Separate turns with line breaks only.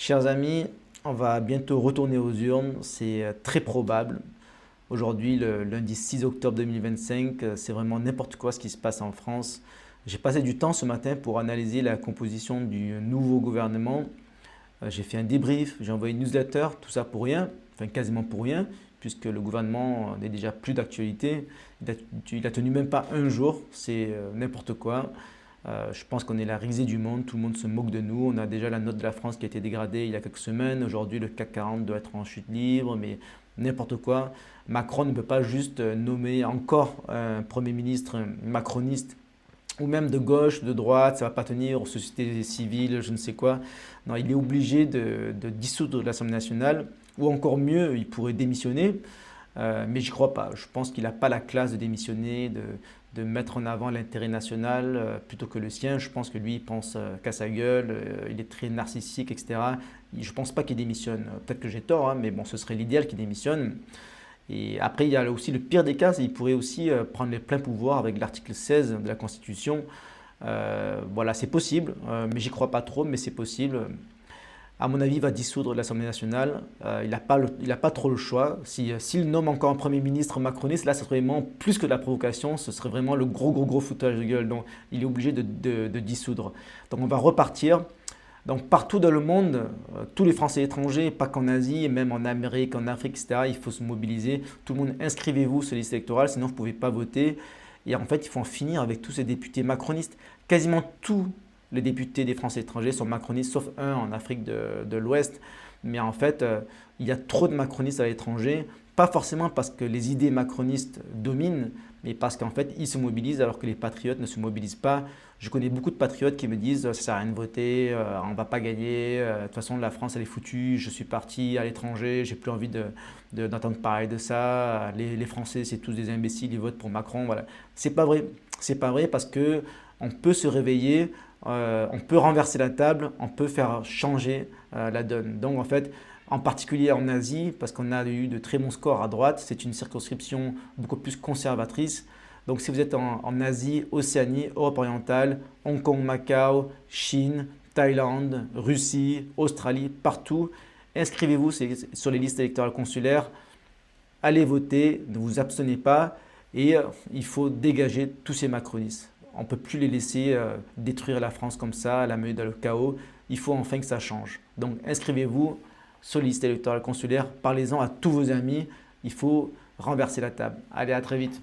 Chers amis, on va bientôt retourner aux urnes, c'est très probable. Aujourd'hui, le lundi 6 octobre 2025, c'est vraiment n'importe quoi ce qui se passe en France. J'ai passé du temps ce matin pour analyser la composition du nouveau gouvernement. J'ai fait un débrief, j'ai envoyé une newsletter, tout ça pour rien, enfin quasiment pour rien, puisque le gouvernement n'est déjà plus d'actualité. Il a tenu même pas un jour, c'est n'importe quoi. Je pense qu'on est la risée du monde, tout le monde se moque de nous. On a déjà la note de la France qui a été dégradée il y a quelques semaines. Aujourd'hui, le CAC 40 doit être en chute libre, mais n'importe quoi. Macron ne peut pas juste nommer encore un Premier ministre macroniste ou même de gauche, de droite, ça ne va pas tenir, aux sociétés civiles, je ne sais quoi. Non, il est obligé de dissoudre l'Assemblée nationale, ou encore mieux, il pourrait démissionner. Mais j'y crois pas. Je pense qu'il n'a pas la classe de démissionner, de mettre en avant l'intérêt national plutôt que le sien. Je pense que lui, il pense qu'à sa gueule, il est très narcissique, etc. Je ne pense pas qu'il démissionne. Peut-être que j'ai tort, hein, mais bon, ce serait l'idéal qu'il démissionne. Et après, il y a aussi le pire des cas, c'est qu'il pourrait aussi prendre les pleins pouvoirs avec l'article 16 de la Constitution. Voilà, c'est possible, mais j'y crois pas trop, mais c'est possible. À mon avis, il va dissoudre l'Assemblée nationale. Il n'a pas trop le choix. S'il nomme encore un Premier ministre macroniste, là, ça serait vraiment plus que de la provocation. Ce serait vraiment le gros foutage de gueule. Donc, il est obligé de dissoudre. Donc, on va repartir. Donc, partout dans le monde, tous les Français étrangers, pas qu'en Asie, même en Amérique, en Afrique, etc., il faut se mobiliser. Tout le monde, inscrivez-vous sur la liste électorale, sinon vous ne pouvez pas voter. Et en fait, il faut en finir avec tous ces députés macronistes. Quasiment tous les députés des Français étrangers sont macronistes, sauf un en Afrique de l'Ouest. Mais en fait, il y a trop de macronistes à l'étranger, pas forcément parce que les idées macronistes dominent, mais parce qu'en fait, ils se mobilisent alors que les patriotes ne se mobilisent pas. Je connais beaucoup de patriotes qui me disent ça sert à rien de voter, on ne va pas gagner, de toute façon la France elle est foutue, je suis parti à l'étranger, j'ai plus envie d'entendre parler de ça, les Français c'est tous des imbéciles, ils votent pour Macron, voilà. C'est pas vrai, c'est pas vrai parce que on peut se réveiller, on peut renverser la table, on peut faire changer la donne. Donc en fait, en particulier en Asie, parce qu'on a eu de très bons scores à droite, c'est une circonscription beaucoup plus conservatrice. Donc si vous êtes en Asie, Océanie, Europe orientale, Hong Kong, Macao, Chine, Thaïlande, Russie, Australie, partout, inscrivez-vous sur les listes électorales consulaires, allez voter, ne vous abstenez pas et il faut dégager tous ces macronistes. On ne peut plus les laisser détruire la France comme ça, la mener dans le chaos. Il faut enfin que ça change. Donc inscrivez-vous sur les listes électorales consulaires, parlez-en à tous vos amis. Il faut renverser la table. Allez, à très vite.